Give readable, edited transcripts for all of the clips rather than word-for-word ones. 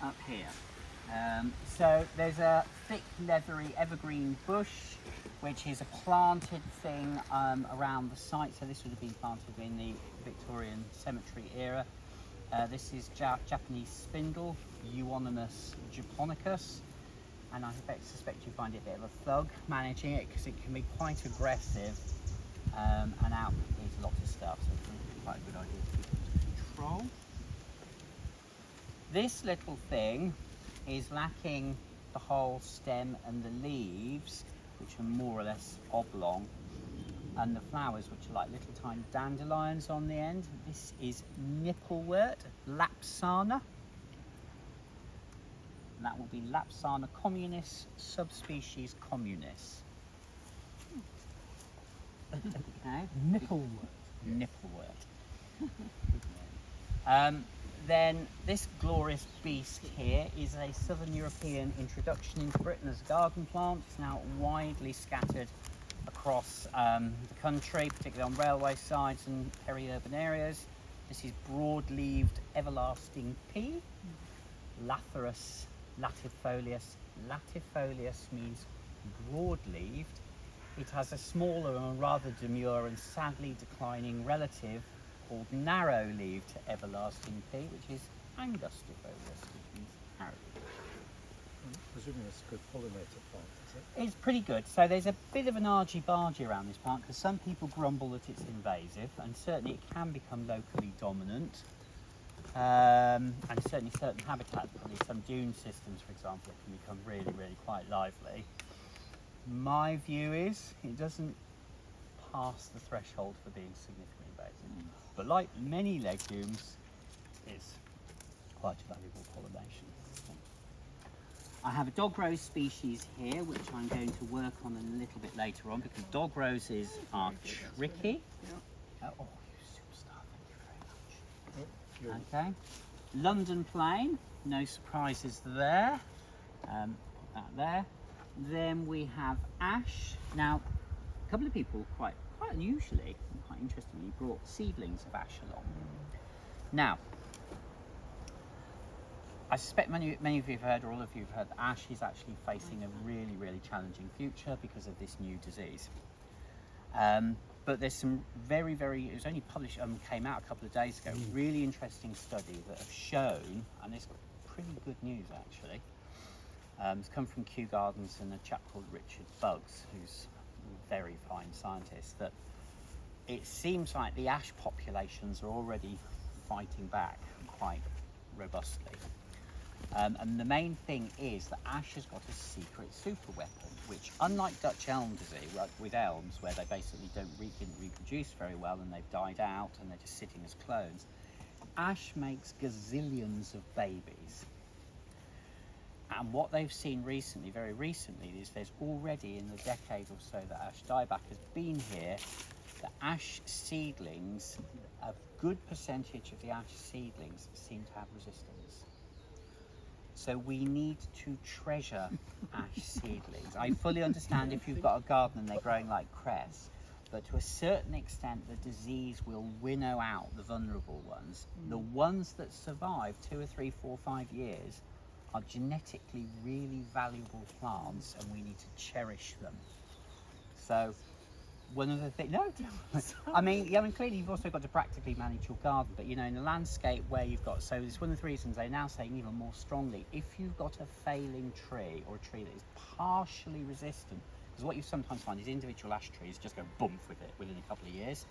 up here. So there's a thick leathery evergreen bush which is a planted thing around the site. So this would have been planted in the Victorian cemetery era. This is Japanese spindle, Euonymus japonicus, and I suspect you find it a bit of a thug managing it because it can be quite aggressive and outcompetes lots of stuff, so it's really quite a good idea to keep it under control. This little thing is lacking the whole stem and the leaves, which are more or less oblong, and the flowers, which are like little tiny dandelions on the end. This is nipplewort, Lapsana. And that will be Lapsana communis, subspecies communis. Okay. Nipplewort. Nipplewort. Then this glorious beast here is a Southern European introduction into Britain as a garden plant. It's now widely scattered across the country, particularly on railway sides and peri-urban areas. This is broad-leaved everlasting pea, Lathyrus latifolius. Latifolius means broad-leaved. It has a smaller and rather demure and sadly declining relative called narrow-leaved everlasting pea, which is Angustifolius, which means arrow-leaved. Presumably it's a good pollinator plant, is it? It's pretty good. So there's a bit of an argy-bargy around this plant because some people grumble that it's invasive, and certainly it can become locally dominant. And certainly certain habitats, probably some dune systems, for example, it can become really, really quite lively. My view is it doesn't pass the threshold for being significantly invasive. But like many legumes, it's quite a valuable pollination. I have a dog rose species here, which I'm going to work on a little bit later on, because dog roses are tricky. Oh, you superstar, thank you very much. Okay, London plane, no surprises there. Put that there. Then we have ash. Now, a couple of people quite unusually, quite interestingly, brought seedlings of ash along. Now, I suspect many of you have heard, or all of you have heard, that ash is actually facing a really, really challenging future because of this new disease. But there's some very, it was only published, came out a couple of days ago, really interesting study that have shown, and it's pretty good news actually. It's come from Kew Gardens and a chap called Richard Buggs, who's a very fine scientist, that it seems like the ash populations are already fighting back quite robustly. And the main thing is that ash has got a secret super weapon, which, unlike Dutch elm disease, with elms, where they basically didn't reproduce very well and they've died out and they're just sitting as clones, ash makes gazillions of babies. And what they've seen recently, very recently, is there's already in the decade or so that ash dieback has been here, the ash seedlings, a good percentage of the ash seedlings seem to have resistance. So we need to treasure ash seedlings. I fully understand if you've got a garden and they're growing like cress, but to a certain extent the disease will winnow out the vulnerable ones. The ones that survive 2 or 3, 4, 5 years are genetically really valuable plants, and we need to cherish them. So one of the things, I mean, clearly you've also got to practically manage your garden, but in a landscape where you've got, so it's one of the reasons they're now saying even more strongly, if you've got a failing tree or a tree that is partially resistant, because what you sometimes find is individual ash trees just go boom with it within a couple of years.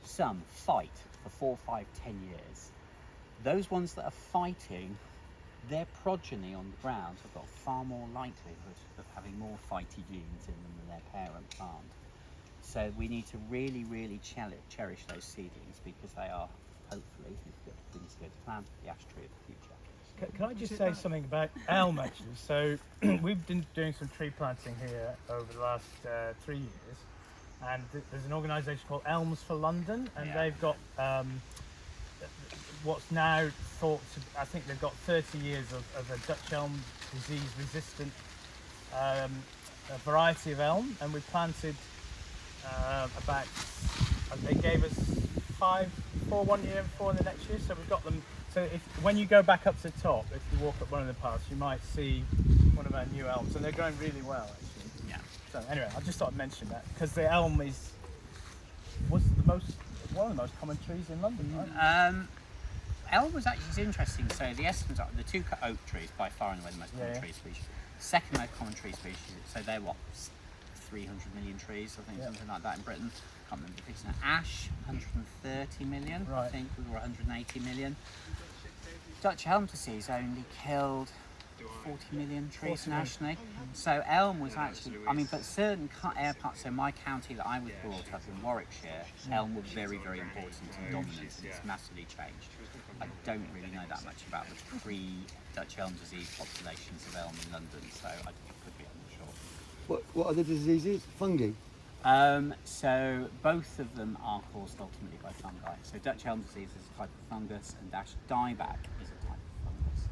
Some fight for 4, 5, 10 years. Those ones that are fighting, their progeny on the ground have got far more likelihood of having more fighty genes in them than their parent plant. So we need to really, really cherish those seedlings, because they are, hopefully, if you've got things to go to plan, the ash tree of the future. Can I just say something about elm actually? So we've been doing some tree planting here over the last 3 years, and there's an organisation called Elms for London, and they've got what's now thought to, I think they've got 30 years of a Dutch elm disease resistant variety of elm, and we planted they gave us 4 1 year and 4 in the next year, so we've got them So when you go back up to the top, if you walk up one of the paths, you might see one of our new elms, and they're growing really well actually. Yeah. So anyway, I just thought I'd mention that because the elm was one of the most common trees in London, right? Elm was actually, it's interesting. So the estimates are the two oak trees by far and away the most common tree species. Second most common tree species. So they're what, 300 million trees, I think, something like that in Britain. Can't remember the figures now. Ash, 130 million, I think, or 180 million. Dutch elm disease only killed 40 million trees nationally. So elm was actually, I mean, but certain parts, so my county that I was brought up in Warwickshire, elm were very, very important and dominant, and it's massively changed. I don't really know that much about the pre-Dutch elm disease populations of elm in London, so I could be unsure. What are the diseases? Fungi? So both of them are caused ultimately by fungi. So Dutch elm disease is a type of fungus, and ash dieback is a type of fungus.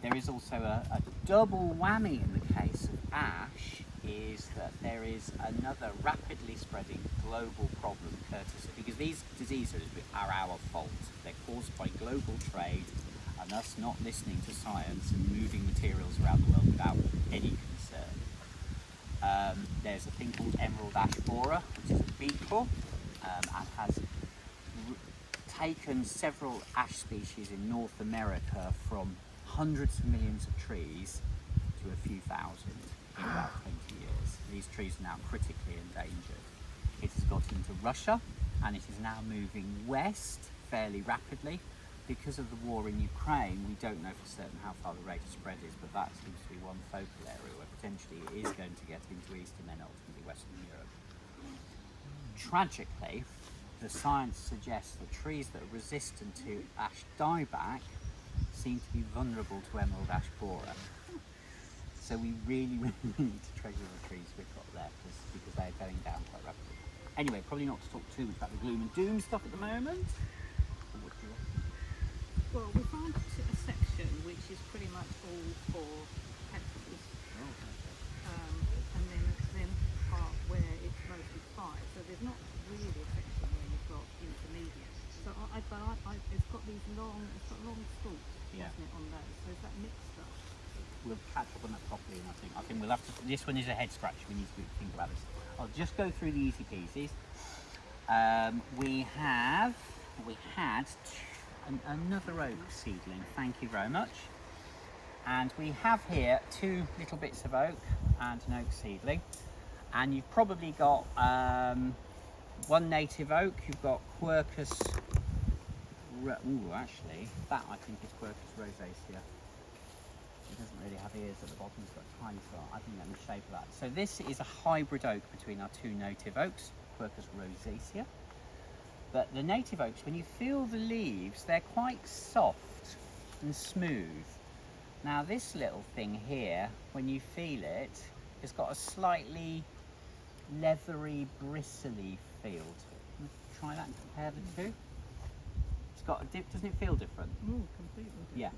There is also a double whammy in the case of ash, is that there is another rapidly spreading global problem, because these diseases are our fault. They're caused by global trade and us not listening to science and moving materials around the world without any concern. There's a thing called emerald ash borer, which is a beetle, and has taken several ash species in North America from hundreds of millions of trees to a few thousand in about 20 years. These trees are now critically endangered. It has got into Russia, and it is now moving west fairly rapidly. Because of the war in Ukraine, we don't know for certain how far the rate of spread is, but that seems to be one focal area where potentially it is going to get into East and then ultimately Western Europe. Tragically, the science suggests that trees that are resistant to ash dieback seem to be vulnerable to emerald ash borer. So we really, really need to treasure the trees we've got left because they're going down quite rapidly. Anyway, probably not to talk too much about the gloom and doom stuff at the moment. Well, we found a section which is pretty much all for petrels, and then part where it's mostly fire. So there's not really a section where you've got intermediate. So it's got these long stalks, Yeah. isn't it, on those? So is that mixed up? We'll catch up on that properly, and I think we'll have to. This one is a head scratch. We need to think about this. I'll just go through the easy pieces. We had another oak seedling. Thank you very much. And we have here two little bits of oak and an oak seedling. And you've probably got one native oak. You've got Quercus. Actually, that I think is Quercus rosacea. It doesn't really have ears at the bottom, it's got a tiny spot. I think that was the shape of that. So this is a hybrid oak between our two native oaks, Quercus rosacea. But the native oaks, when you feel the leaves, they're quite soft and smooth. Now this little thing here, when you feel it, it's got a slightly leathery, bristly feel to it. Try that and compare the two. It's got a dip. Doesn't it feel different? Oh, completely different. Yeah.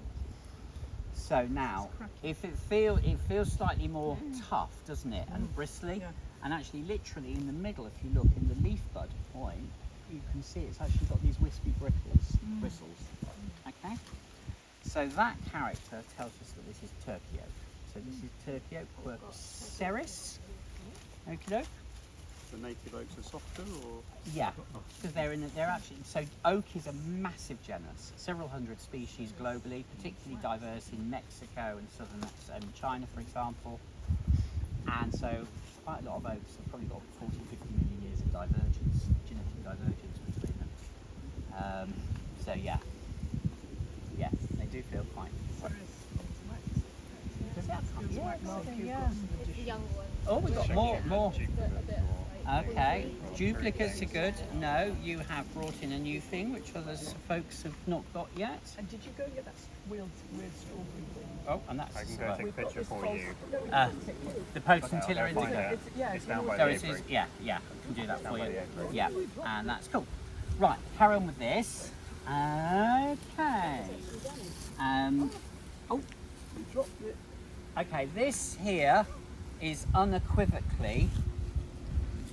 So now, if it feels slightly more tough, doesn't it, and bristly, and actually, literally in the middle, if you look in the leaf bud point, you can see it's actually got these wispy bristles. Okay. So that character tells us that this is turkey oak. So this is turkey oak, Quercus ceris. Okie doke. The native oaks are softer, or? Yeah, because they're actually, so oak is a massive genus, several hundred species globally, particularly diverse in Mexico and southern China, for example. And so quite a lot of oaks have probably got 40, 50 million years of genetic divergence between them. So yeah, they do feel quite. Yeah. It's a young one. Oh, we've got more. A bit. Okay, duplicates are good. No, you have brought in a new thing which others folks have not got yet. And did you go get that weird strawberry thing? Oh, and that's I can go take a picture for you. the potentilla in Find the out. It's down by so the it is, aviary. yeah, I can do that for by you. the aviary. Yeah, and that's cool. Right, carry on with this. Okay. Okay, this here is unequivocally,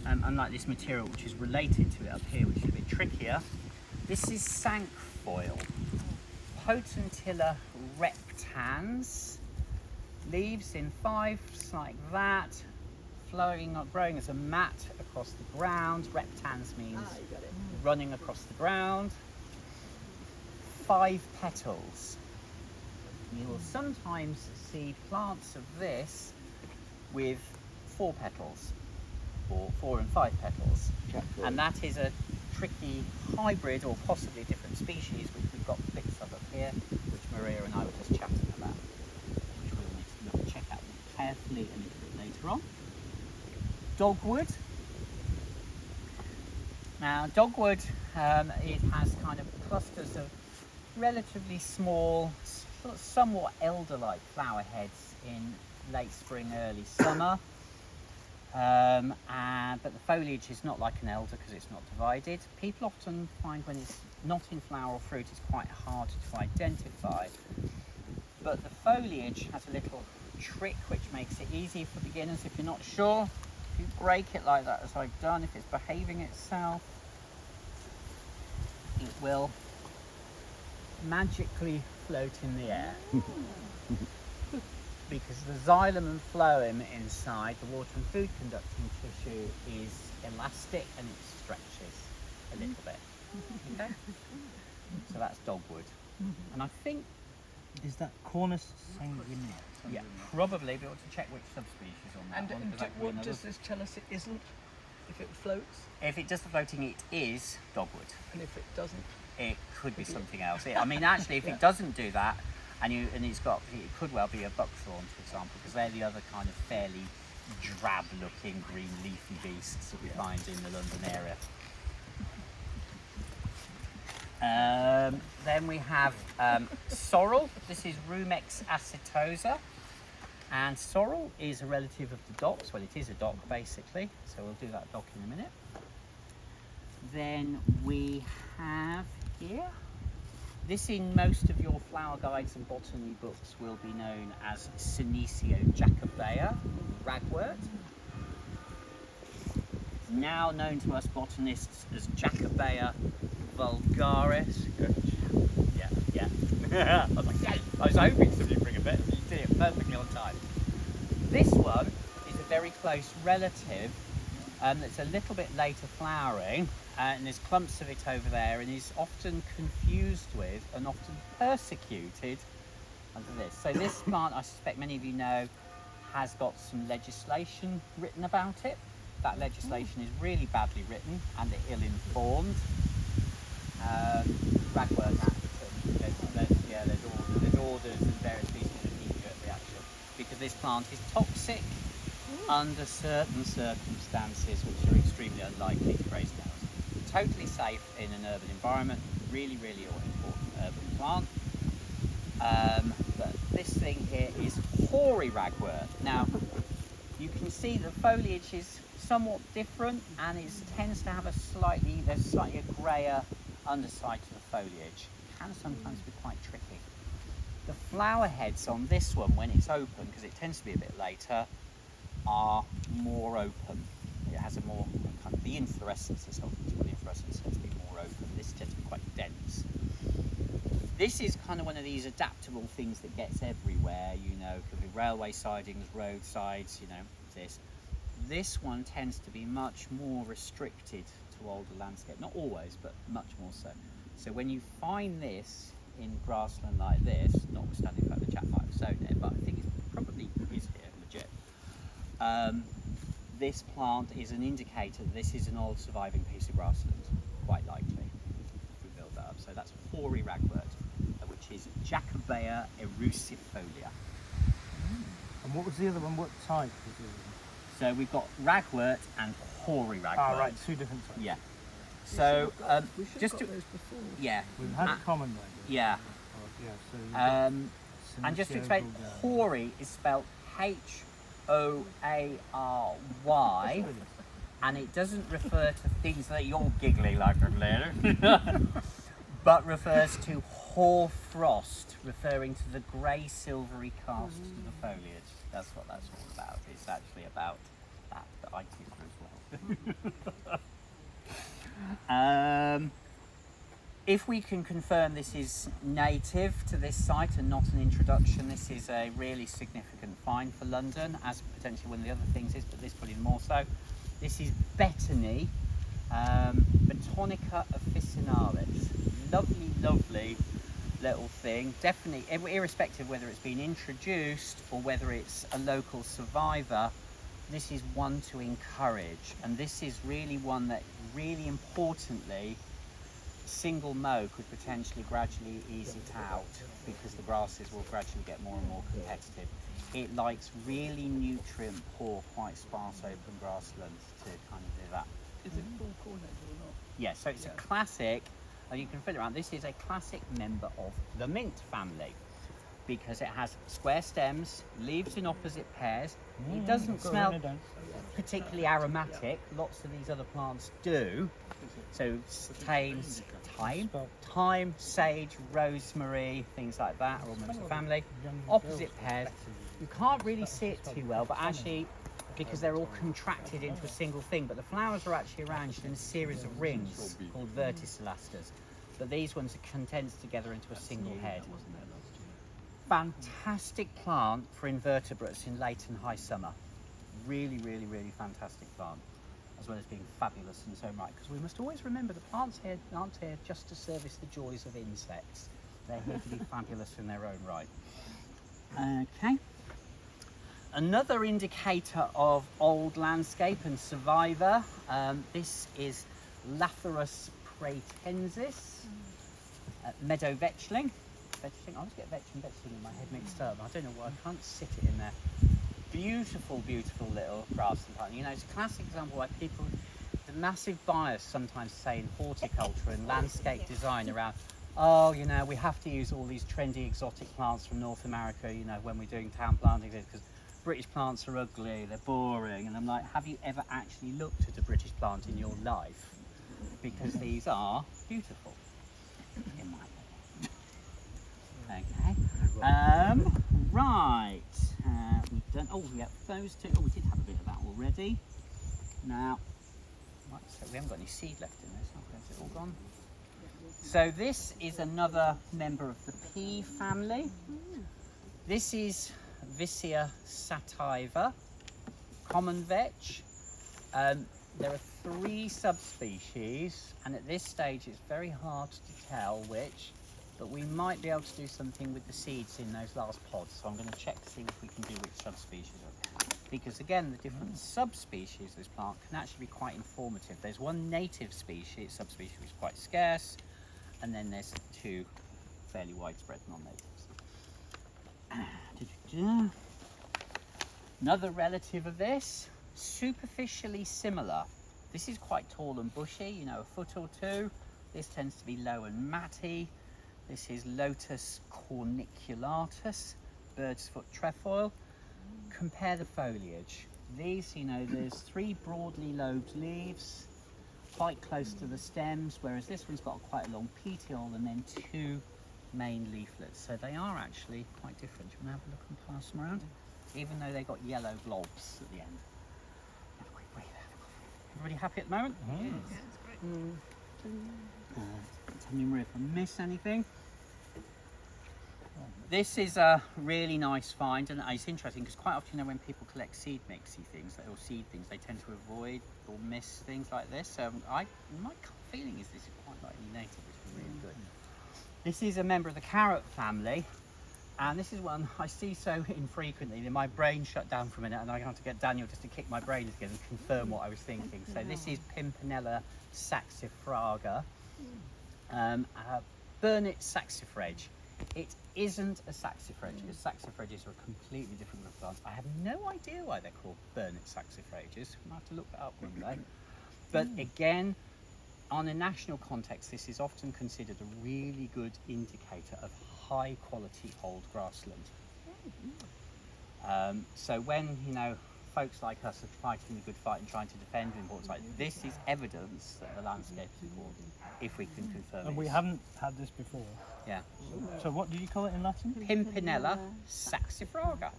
unlike this material which is related to it up here, which is a bit trickier, this is cinquefoil. Potentilla reptans. Leaves in fives like that, growing as a mat across the ground. Reptans means You got it. running across the ground. 5 petals. You will sometimes see plants of this with 4 petals, or 4 and 5 petals. And that is a tricky hybrid or possibly different species, which we've got bits of up here, which Maria and I were just chatting about, which we'll need to check out carefully a little bit later on. Dogwood. Now dogwood, it has kind of clusters of relatively small, somewhat elder-like flower heads in late spring, early summer. But the foliage is not like an elder because it's not divided. People often find when it's not in flower or fruit, it's quite hard to identify. But the foliage has a little trick which makes it easy for beginners. If you're not sure, if you break it like that as I've done, if it's behaving itself, it will magically float in the air. Because the xylem and phloem inside, the water and food conducting tissue, is elastic and it stretches a little bit. Okay? So that's dogwood. And I think, Is that Cornus sanguinea? yeah, probably be able to check which subspecies on that And, one. and 'cause that could be what another- does this tell us it isn't? If it floats, If it does the floating, it is dogwood. and if it doesn't? It could be Maybe something else. I mean, actually, if Yeah. it doesn't do that, and it could well be a buckthorn, for example, because they're the other kind of fairly drab-looking green leafy beasts that we find in the London area. Then we have sorrel. This is Rumex acetosa, and sorrel is a relative of the docks. Well, it is a dock basically, so we'll do that dock in a minute. Then we have here, this in most of your flower guides and botany books will be known as Senecio jacobea, ragwort. Now known to us botanists as Jacobea vulgaris. Yeah. I was like, yes, I was hoping somebody would bring a bit. You did it perfectly on time. This one is a very close relative that's a little bit later flowering, and there's clumps of it over there, and is often confused with and often persecuted under this. So this plant, I suspect many of you know, has got some legislation written about it. That legislation is really badly written and ill-informed. Ragwort Act, there's orders and various pieces of knee-jerk reaction, because this plant is toxic under certain circumstances which are extremely unlikely to raise cows. Totally safe in an urban environment, really, really important urban plant. But this thing here is hoary ragwort. Now, you can see the foliage is somewhat different, and it tends to have there's slightly a greyer underside to the foliage. It can sometimes be quite tricky. The flower heads on this one, when it's open, because it tends to be a bit later, are more open. It has a more kind of, the inflorescence is often, the inflorescence tends to be more open. This tends to be quite dense. This is kind of one of these adaptable things that gets everywhere, you know, could be railway sidings, roadsides, you know, this. This one tends to be much more restricted to older landscape, not always, but much more so. So when you find this in grassland like this, notwithstanding the fact the chap might have sown it, but I think it probably is here, legit. This plant is an indicator that this is an old surviving piece of grassland, quite likely, if we build that up. So that's hoary ragwort, which is Jacobea erucifolia. And what was the other one? What type was the other one? So we've got ragwort and hoary ragwort. Ah, right, two different types. Yeah. So We should just have to, got those before. yeah, We've had a common ragwort. yeah. Oh, yeah, so you've got And just to Senecio explain, vulgaris. hoary is spelled H-O-A-R-Y, and it doesn't refer to things that you're giggling like a little, but refers to hoar frost, referring to the grey silvery cast to the foliage. That's what that's all about. It's actually about that I giggle as well. If we can confirm this is native to this site and not an introduction, this is a really significant find for London, as potentially one of the other things is, but this probably more so. This is Bettany, Botanica officinalis. Lovely, lovely little thing. Definitely, irrespective of whether it's been introduced or whether it's a local survivor, this is one to encourage. And this is really one that, really importantly, single mow could potentially gradually ease it out because the grasses will gradually get more and more competitive. It likes really nutrient poor, quite sparse open grasslands to kind of do that. Is it full coordinated or not? Yeah, so it's a classic, and you can feel it around, this is a classic member of the mint family because it has square stems, leaves in opposite pairs. It doesn't smell particularly aromatic. Lots of these other plants do. So thyme, sage, rosemary, things like that are all members of the family. Opposite pairs. You can't really see it too well, but actually, because they're all contracted into a single thing, but the flowers are actually arranged in a series of rings called verticillasters. But these ones are condensed together into a single head. Fantastic plant for invertebrates in late and high summer. Really, really, really fantastic plant, as well as being fabulous in its own right. Because we must always remember the plants here aren't here just to service the joys of insects. They're here to be fabulous in their own right. Okay. Another indicator of old landscape and survivor. This is Lathyrus pratensis, meadow vetchling. I always get vetch and vetchling in my head mixed up. I don't know why I can't sit it in there. Beautiful, beautiful little grass and plant. You know, it's a classic example why people, the massive bias sometimes say in horticulture and landscape design around, oh, you know, we have to use all these trendy exotic plants from North America, you know, when we're doing town planting, because British plants are ugly, they're boring. And I'm like, have you ever actually looked at a British plant in your life? Because these are beautiful, in my opinion. Okay. Right. We've done. Oh, yeah, those two. Oh, we did have a bit of that already. Now, right, so we haven't got any seed left in this. Okay, is it all gone? So this is another member of the pea family. This is Vicia sativa, common vetch. There are 3 subspecies, and at this stage it's very hard to tell which, but we might be able to do something with the seeds in those last pods. So I'm going to check to see if we can do which subspecies are. Because again, the different subspecies of this plant can actually be quite informative. There's one native species, subspecies which is quite scarce, and then there's 2 fairly widespread non-natives. Another relative of this, superficially similar. This is quite tall and bushy, you know, a foot or 2. This tends to be low and matty. This is Lotus corniculatus, bird's foot trefoil. Compare the foliage. These, you know, there's 3 broadly lobed leaves, quite close to the stems, whereas this one's got quite a long petiole and then 2 main leaflets. So they are actually quite different. Do you want to have a look and pass them around? Even though they've got yellow blobs at the end. Have a quick breathe. Everybody happy at the moment? Yeah, that's great. Tell me if I miss anything. This is a really nice find, and it's interesting because quite often, you know, when people collect seed mixy things or seed things, they tend to avoid or miss things like this. So my feeling is this is quite likely native, which is really good. This is a member of the carrot family, and this is one I see so infrequently that my brain shut down for a minute, and I had to get Daniel just to kick my brain again and confirm what I was thinking. So this is Pimpinella saxifraga. Burnet saxifrage. It isn't a saxifrage, because saxifrages are a completely different group of plants. I have no idea why they're called Burnet saxifrages. I'll have to look that up one day. But again, on a national context, this is often considered a really good indicator of high quality old grassland. So when, you know, folks like us are fighting the good fight and trying to defend important sites, this is evidence that the landscape is important, if we can confirm it. And we haven't had this before. Yeah. So what did you call it in Latin? Pimpinella saxifraga.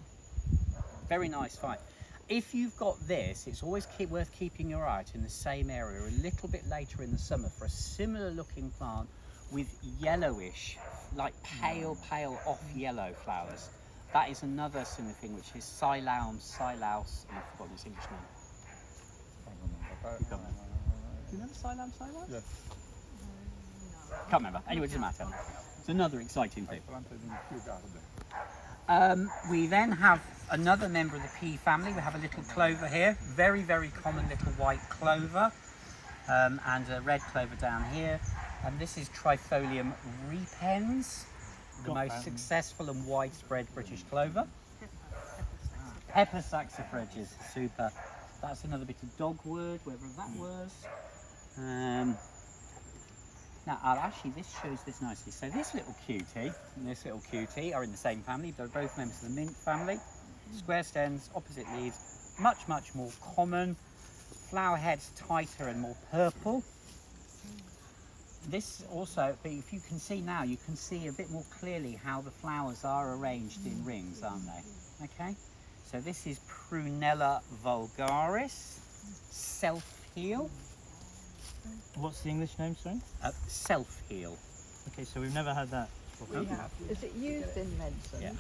Very nice find. If you've got this, it's always worth keeping your eye out in the same area a little bit later in the summer for a similar looking plant with yellowish, like pale off yellow flowers. That is another similar thing, which is Silaus, and I've forgotten its English name. Do you remember Silaus? Yes. Can't remember. Anyway, it doesn't matter. It's another exciting thing. Planted in a few gardens. We then have another member of the pea family. We have a little clover here, very, very common little white clover, and a red clover down here. And this is Trifolium repens, the most successful and widespread British clover. Pepper saxifrages, super. That's another bit of dogwood, wherever that was. Now, actually, this shows this nicely. So this little cutie and this little cutie are in the same family. They're both members of the mint family. Square stems, opposite leaves, much more common. Flower heads tighter and more purple. This also, but if you can see now, you can see a bit more clearly how the flowers are arranged in rings, aren't they? Okay. So this is Prunella vulgaris, self-heal. What's the English name, sorry? Self-heal. Okay, so we've never had that before. We have. Is it used in medicine? Yeah.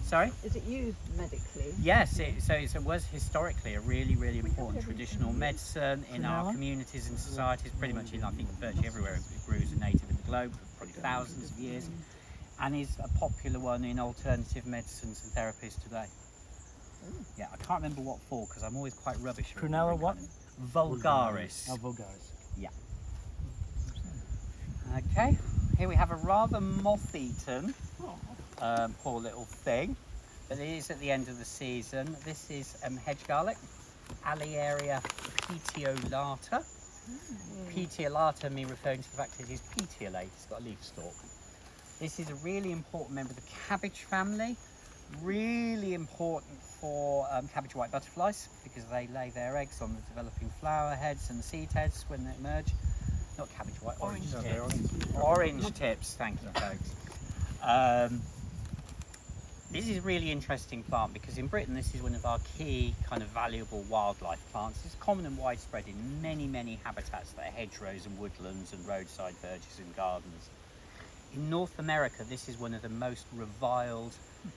Sorry? Is it used medically? Yes, it was historically a really, really important traditional medicine in our communities and societies, pretty much in, I think, virtually everywhere it grew as a native in the globe, for probably thousands of years, and is a popular one in alternative medicines and therapies today. Yeah, I can't remember what for, because I'm always quite rubbish. at Prunella remembering what? kind of- Vulgaris. Oh, vulgaris. Yeah. Okay, here we have a rather moth-eaten, poor little thing, but it is at the end of the season. This is hedge garlic, Alliaria petiolata. Petiolata me referring to the fact that it is petiolate, it's got a leaf stalk. This is a really important member of the cabbage family, really important for cabbage white butterflies because they lay their eggs on the developing flower heads and the seed heads when they emerge. Not cabbage white, orange tips. Orange tips, thank you folks. This is a really interesting plant because in Britain this is one of our key kind of valuable wildlife plants. It's common and widespread in many habitats that are hedgerows and woodlands and roadside verges and gardens. In North America this is one of the most reviled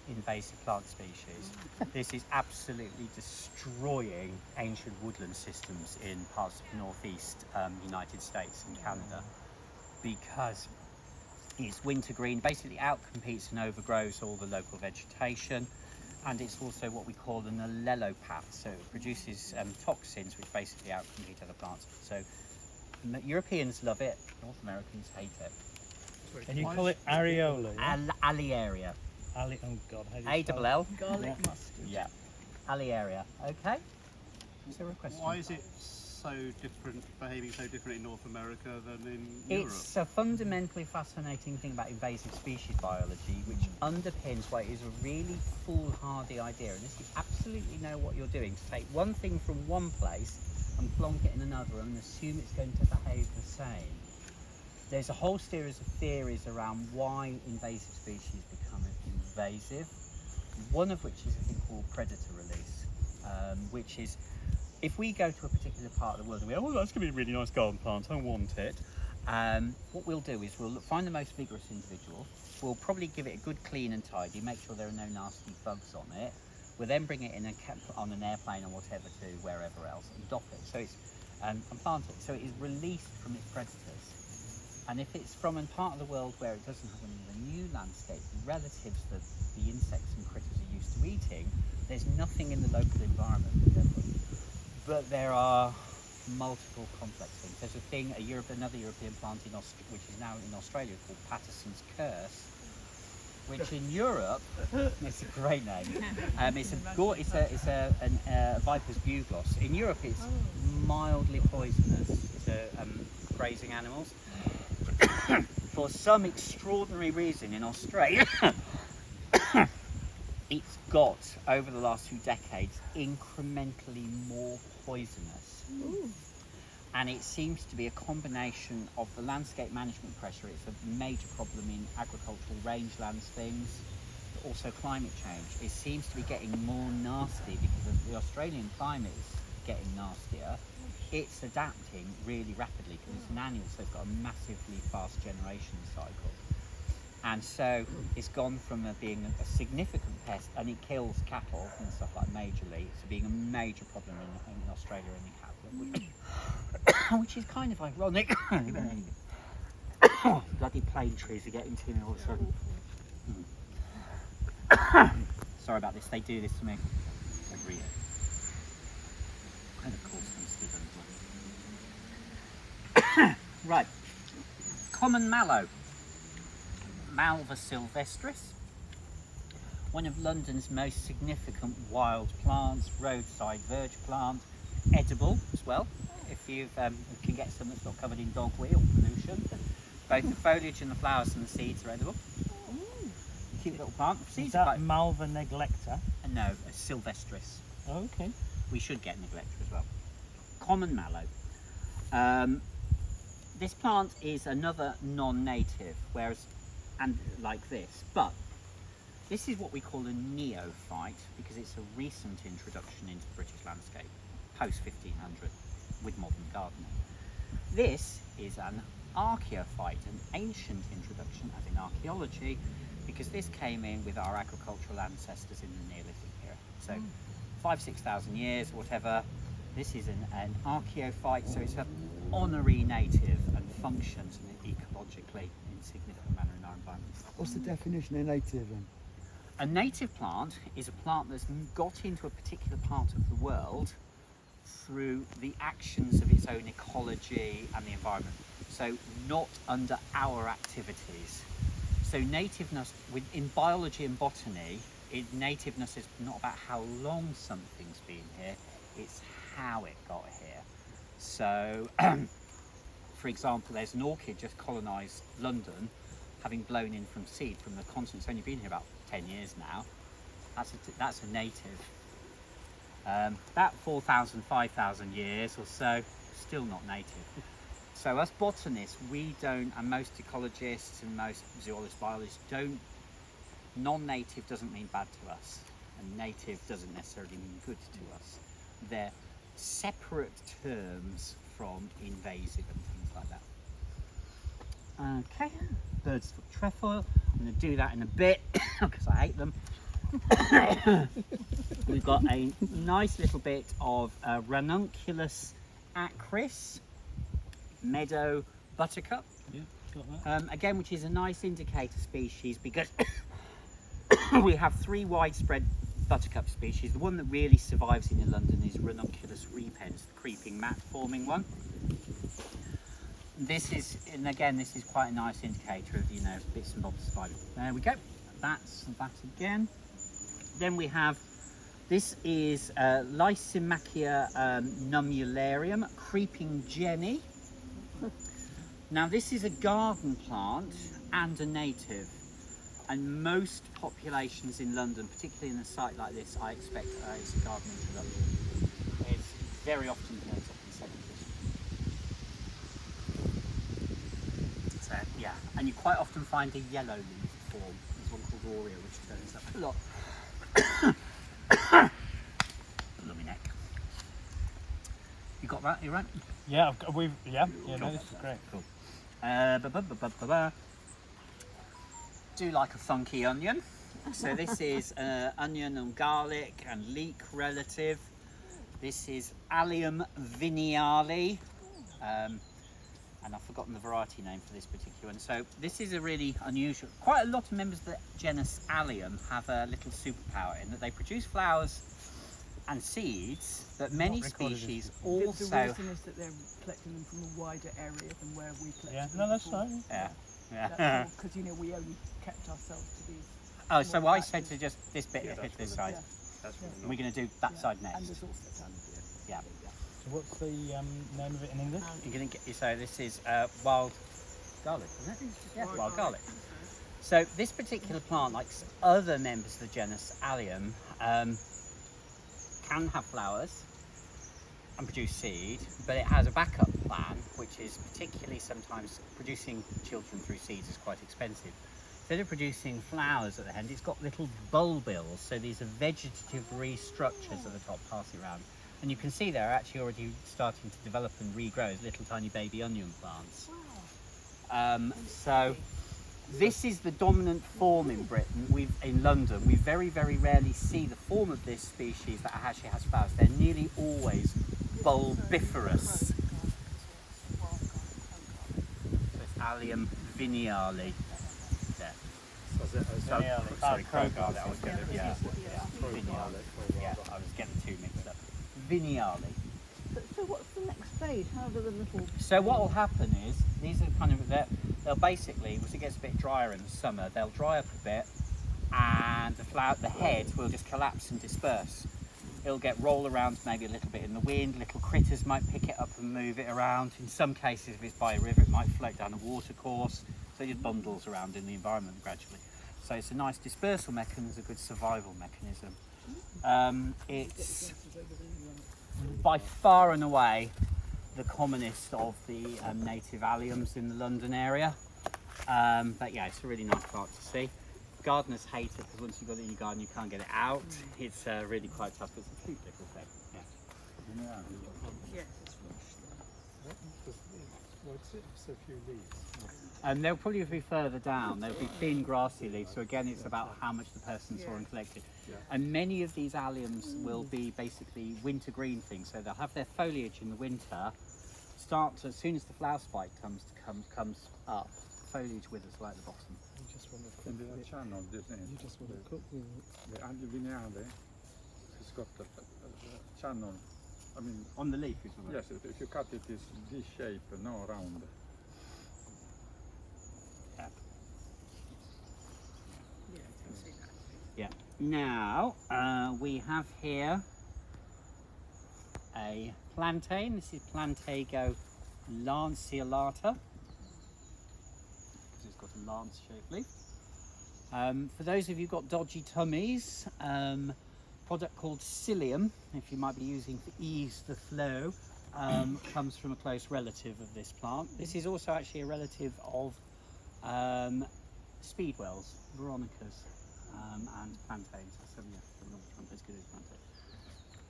invasive plant species. This is absolutely destroying ancient woodland systems in parts of the northeast United States and Canada because it's wintergreen, basically outcompetes and overgrows all the local vegetation, and it's also what we call an allelopath, so it produces toxins which basically outcompete other plants. So Europeans love it, North Americans hate it. And you call it areola? Yeah? Alliaria. Oh God, how do you spell A-double-L. Garlic mustard. Yeah. Alliaria. Okay. Is there a question? Why is it so different, behaving so different in North America than in Europe? It's a fundamentally fascinating thing about invasive species biology, which underpins what is a really foolhardy idea. And this you absolutely know what you're doing, to take one thing from one place and plonk it in another and assume it's going to behave the same. There's a whole series of theories around why invasive species become invasive, one of which is a thing called predator release, which is if we go to a particular part of the world and we go, oh, that's going to be a really nice garden plant, I want it. What we'll do is we'll find the most vigorous individual, we'll probably give it a good clean and tidy, make sure there are no nasty bugs on it. We'll then bring it in and on an airplane or whatever to wherever else and dock it. So it's and plant it. So it is released from its predators. And if it's from a part of the world where it doesn't have any of the new landscape relatives that the insects and critters are used to eating, there's nothing in the local environment for them. But there are multiple complex things. There's a thing, another European plant which is now in Australia called Patterson's Curse, which in Europe, it's a great name. It's a Viper's bugloss. In Europe, it's mildly poisonous to grazing animals. For some extraordinary reason in Australia, it's got, over the last few decades, incrementally more poisonous. And it seems to be a combination of the landscape management pressure. It's a major problem in agricultural rangelands things, but also climate change. It seems to be getting more nasty because of the Australian climate is getting nastier. it's adapting really rapidly because it's an annual, so it's got a massively fast generation cycle. And so it's gone from being a significant pest, and it kills cattle and stuff like majorly, to being a major problem in Australia and in cattle, which is kind of ironic. Bloody plane trees are getting to me all of a sudden. Sorry about this, they do this to me every year. And of course I'm still going. Right, common mallow. Malva sylvestris, one of London's most significant wild plants, roadside verge plant, edible as well, if you can get some that's not covered in dog wheel pollution. Both the foliage and the flowers and the seeds are edible. Cute little plant. Is Seeds that are Malva neglecta? no, a sylvestris. Oh, okay. We should get neglecta as well. Common mallow. This plant is another non-native, whereas and like this, but this is what we call a neophyte because it's a recent introduction into the British landscape, post 1500, with modern gardening. This is an archaeophyte, an ancient introduction as in archaeology, because this came in with our agricultural ancestors in the Neolithic era. So 5,000–6,000 years, whatever. This is an archaeophyte, so it's an honorary native and functions ecologically in significant manner in our environment. What's the definition of native then? A native plant is a plant that's got into a particular part of the world through the actions of its own ecology and the environment. So not under our activities. So nativeness, in biology and botany, nativeness is not about how long something's been here, it's how it got here. So, for example, there's an orchid just colonised London, having blown in from seed from the continent. It's only been here about 10 years now. That's a native. About 4,000, 5,000 years or so, still not native. So us botanists, we don't, and most ecologists and most zoologists, biologists don't, non-native doesn't mean bad to us, and native doesn't necessarily mean good to us. They're separate terms from invasive and things like that. Okay, bird's foot trefoil. I'm going to do that in a bit because I hate them. We've got a nice little bit of ranunculus acris, meadow buttercup. Yeah, got that. Again, which is a nice indicator species because we have three widespread buttercup species. The one that really survives in London is ranunculus repens, the creeping mat forming one. This is, and again, this is quite a nice indicator of, you know, bits and bobs surviving. There we go. That's that again. Then we have, this is Lysimachia nummularium, creeping jenny. Now this is a garden plant and a native, and most populations in London, particularly in a site like this, I expect it's a garden introduction. It's very often turns up in second position. So yeah, and you quite often find a yellow leaf form. There's one called Aurea which turns up a lot. Lummy neck. You got that? You right? Yeah, no, this is great. Cool. Do like a funky onion. So this is onion and garlic and leek relative. This is Allium vineale. And I've forgotten the variety name for this particular one. So this is a really unusual, quite a lot of members of the genus Allium have a little superpower in that they produce flowers and seeds, but many species also... The reason is that they're collecting them from a wider area than where we collect them. No, that's right. Yeah. Because, you know, we only kept ourselves to these. Oh, so I said to just this bit hit this side. Yeah. That's really And we're going to do that side And next. there's also tons of Yeah. So what's the name of it in English? You're going to get, so this is wild garlic, isn't it? Yeah, wild garlic. So this particular plant, like other members of the genus Allium, can have flowers and produce seed, but it has a backup plan, which is particularly sometimes producing children through seeds is quite expensive. Instead of producing flowers at the end, it's got little bulbils, so these are vegetative restructures at the top passing around. And you can see they're actually already starting to develop and regrow as little tiny baby onion plants. So this is the dominant form in Britain. In London, we very, very rarely see the form of this species that actually has flowers. They're nearly always bulbiferous. So it's Allium vineale. There. Sorry, crowgarlet. I was going to, yeah. Vineale. Yeah, I was getting two mixed up. Vineale. So what's the next stage? How do the little... So what will happen is, these are kind of, they'll basically, once it gets a bit drier in the summer, they'll dry up a bit, and the head will just collapse and disperse. It'll get roll around maybe a little bit in the wind, little critters might pick it up and move it around. In some cases, if it's by a river, it might float down a water course, so it just bundles around in the environment gradually. So it's a nice dispersal mechanism, a good survival mechanism. It's by far and away the commonest of the native alliums in the London area. But yeah, it's a really nice plant to see. Gardeners hate it because once you've got it in your garden you can't get it out. It's really quite tough, but it's a cute little thing. Yeah. Yes. And they'll probably be further down. They'll be thin grassy leaves, so again it's about how much the person saw and collected. And many of these alliums will be basically winter green things, so they'll have their foliage in the winter, start to, as soon as the flower spike comes up, foliage withers right at the bottom. And the channel, you just want to cook the allium vineale. It's got a channel. I mean, On the leaf is what yes, if you cut it, it's this shape, no round. Yeah. Now we have here a plantain. This is Plantago lanceolata. It's got a lance-shaped leaf. For those of you who've got dodgy tummies, product called psyllium, if you might be using to ease the flow, comes from a close relative of this plant. This is also actually a relative of speedwells, veronicas, and plantains. So yeah, I'm not sure as good as plantain.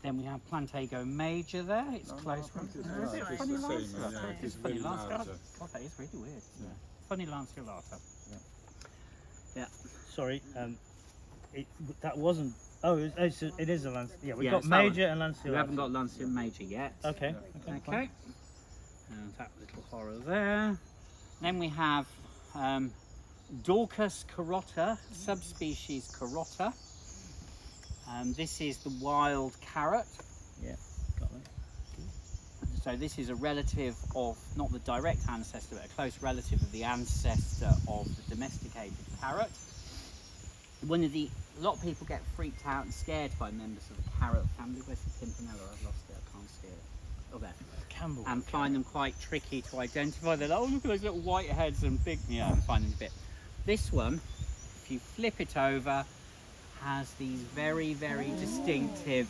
Then we have Plantago major there. It's close. It's Funny the lance. same, yeah, It's it's funny very lance. large. God, that is really weird. Yeah. Funny lanceolata. Sorry, that wasn't. Oh, it is a lance. Yeah, we've Yeah, got it's that major and lanceolata. We haven't got lanceolata major yet. Okay. Okay. And that little horror there. Then we have Dorcas carota, subspecies carota. This is the wild carrot. Yeah, got it. So this is a relative of, not the direct ancestor, but a close relative of the ancestor of the domesticated carrot. A lot of people get freaked out and scared by members of the carrot family. Where's the Pimpinella? I've lost it, I can't see it. Oh, there. Campbell. And find them quite tricky to identify. They're like, oh, look at those little white heads and big, yeah, I find them a bit. This one, if you flip it over, has these very, very distinctive,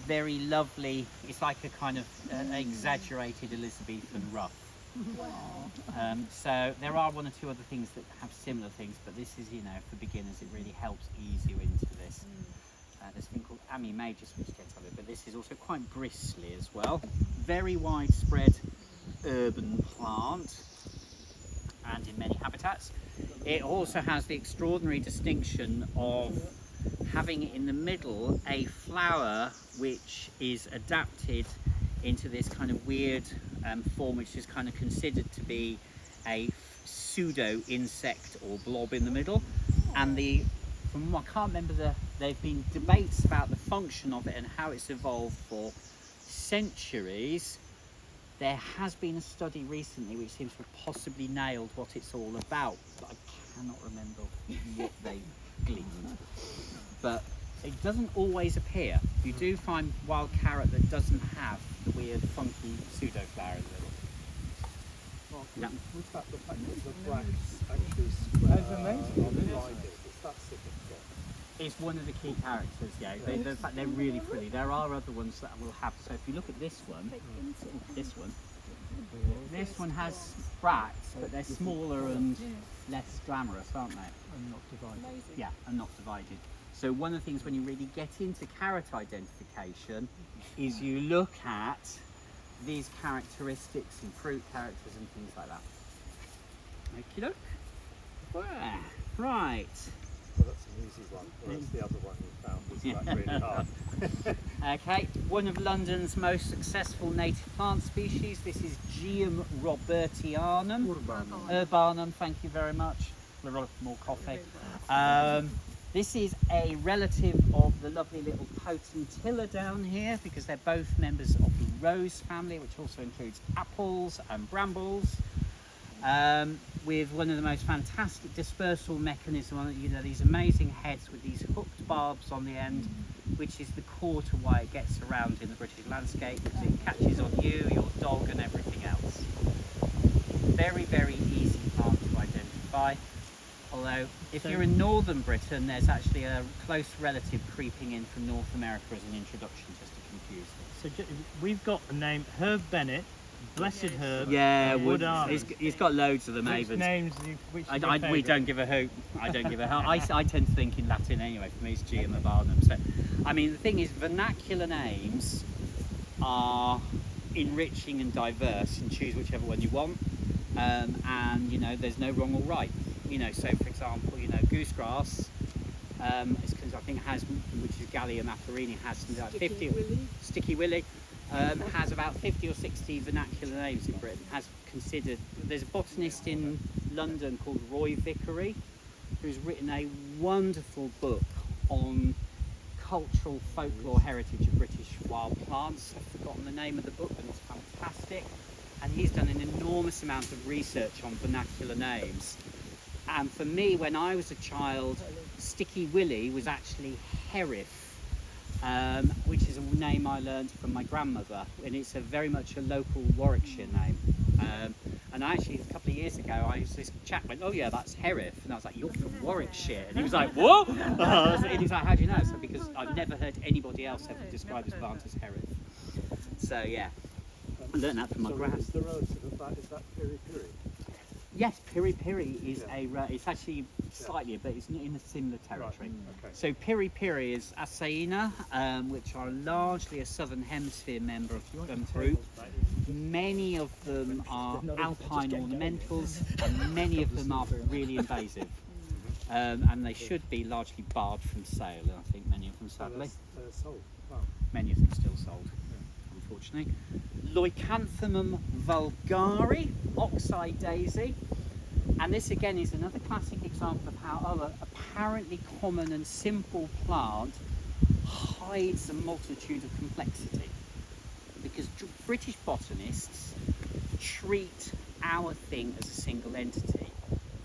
very lovely, it's like a kind of exaggerated Elizabethan ruff. So there are one or two other things that have similar things, but this is, for beginners, it really helps ease you into this. There's a thing called Ami major, which gets on it, but this is also quite bristly as well. Very widespread urban plant and in many habitats. It also has the extraordinary distinction of having in the middle a flower which is adapted into this kind of weird form, which is kind of considered to be a pseudo insect or blob in the middle. And I can't remember there've been debates about the function of it and how it's evolved for centuries. There has been a study recently which seems to have possibly nailed what it's all about, but I cannot remember what they gleaned. But it doesn't always appear. You do find wild carrot that doesn't have the weird funky pseudo flower in the middle. No. Was that the fact that the blacks actually spread on the riders? Is that significant? It's one of the key characters, yeah. In fact, they're really pretty. There are other ones that will have. So if you look at this one, this one has bracts, but they're smaller and less glamorous, aren't they? And not divided. Yeah, and not divided. So one of the things when you really get into carrot identification is you look at these characteristics and fruit characters and things like that. Okie doke. Well, right. Well, that's an easy one, whereas the other one you found was like really hard. Okay, one of London's most successful native plant species. This is Geum robertianum. Urbanum, thank you very much. A lot more coffee. This is a relative of the lovely little potentilla down here because they're both members of the rose family, which also includes apples and brambles. With one of the most fantastic dispersal mechanisms, you know, these amazing heads with these hooked barbs on the end, which is the core to why it gets around in the British landscape, because it catches on you, your dog and everything else. Very, very easy plant to identify. Although, if you're in northern Britain, there's actually a close relative creeping in from North America as an introduction, just to confuse them. So we've got the name Herb Bennett, Blessed Herb, Yeah, Wood Almond. he's got loads of them, Which Avens. names? Which is your we favourite? don't give a hoot. I don't give a hoot. I tend to think in Latin anyway. For me, it's Geum urbanum. So, I mean, the thing is, vernacular names are enriching and diverse, and choose whichever one you want. And you know, there's no wrong or right. You know, so for example, you know, goosegrass, it's because I think has, which is Gallia macarini, has something like 50. Sticky Willy. Has about 50 or 60 vernacular names in Britain. Has considered. There's a botanist in London called Roy Vickery, who's written a wonderful book on cultural folklore heritage of British wild plants. I've forgotten the name of the book, but it's fantastic. And he's done an enormous amount of research on vernacular names. And for me, when I was a child, Sticky Willy was actually Herif. Which is a name I learned from my grandmother, and it's very much a local Warwickshire name. And actually, a couple of years ago, this chap went, "Oh yeah, that's Herif," and I was like, "You're from Warwickshire?" And he was like, "What?" And he was like, "How do you know?" So because I've never heard anybody else ever describe this plant as Herif. So yeah, I learned that from my grand. Is the relative of that, is that piri piri? Yes, piri piri is it's actually slightly, but it's in a similar territory. Right. Okay. So piri piri is Asaina, which are largely a southern hemisphere member of them group. Many of them are alpine ornamentals, and many of them are really invasive. And they should be largely barred from sale, and I think many of them, sadly. Sold. Wow. Many of them still sold, unfortunately. Leucanthemum vulgare, oxeye daisy. And this again is another classic example of how an apparently common and simple plant hides a multitude of complexity. Because British botanists treat our thing as a single entity.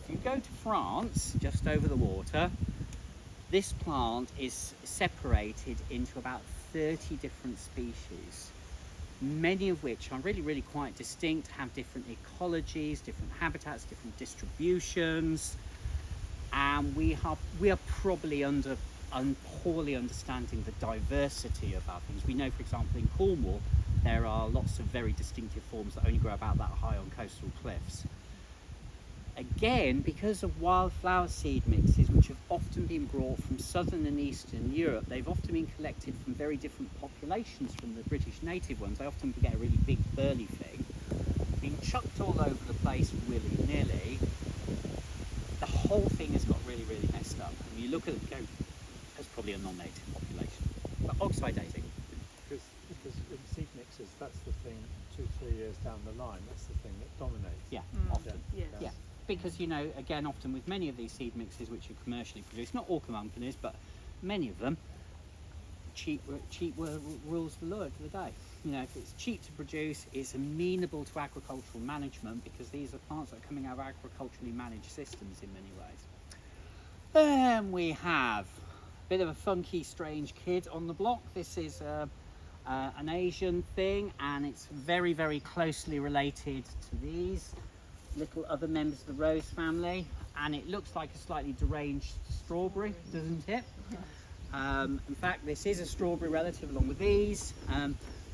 If you go to France, just over the water, this plant is separated into about 30 different species. Many of which are really, really quite distinct, have different ecologies, different habitats, different distributions, and we are probably poorly understanding the diversity of our things. We know, for example, in Cornwall, there are lots of very distinctive forms that only grow about that high on coastal cliffs. Again, because of wildflower seed mixes, which have often been brought from southern and eastern Europe, they've often been collected from very different populations from the British native ones. They often get a really big burly thing, being chucked all over the place willy-nilly. The whole thing has got really, really messed up. And you look at it and go, that's probably a non-native population. But oxeye daisy. Because in seed mixes, that's the thing, 2-3 years down the line, that's the thing that dominates. Yeah, Mm. often. Yes. Yeah. Because, you know, again, often with many of these seed mixes which are commercially produced, not all companies, but many of them, cheap rules the lure for the day. You know, if it's cheap to produce, it's amenable to agricultural management, because these are plants that are coming out of agriculturally managed systems in many ways. Then we have a bit of a funky, strange kid on the block. This is an Asian thing, and it's very, very closely related to these little other members of the rose family, and it looks like a slightly deranged strawberry, doesn't it? In fact, this is a strawberry relative along with these.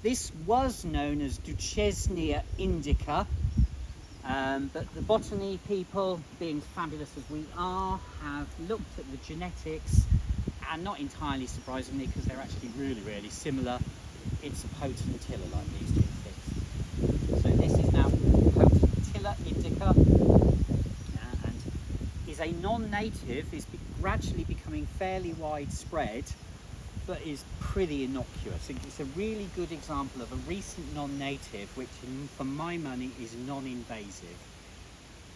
This was known as Duchesnea indica, but the botany people, being fabulous as we are, have looked at the genetics and not entirely surprisingly, because they're actually really, really similar, it's a potentilla like these two things. So this is now potentilla indica, and is a non-native, is gradually becoming fairly widespread, but is pretty innocuous. It's a really good example of a recent non-native, which for my money is non-invasive.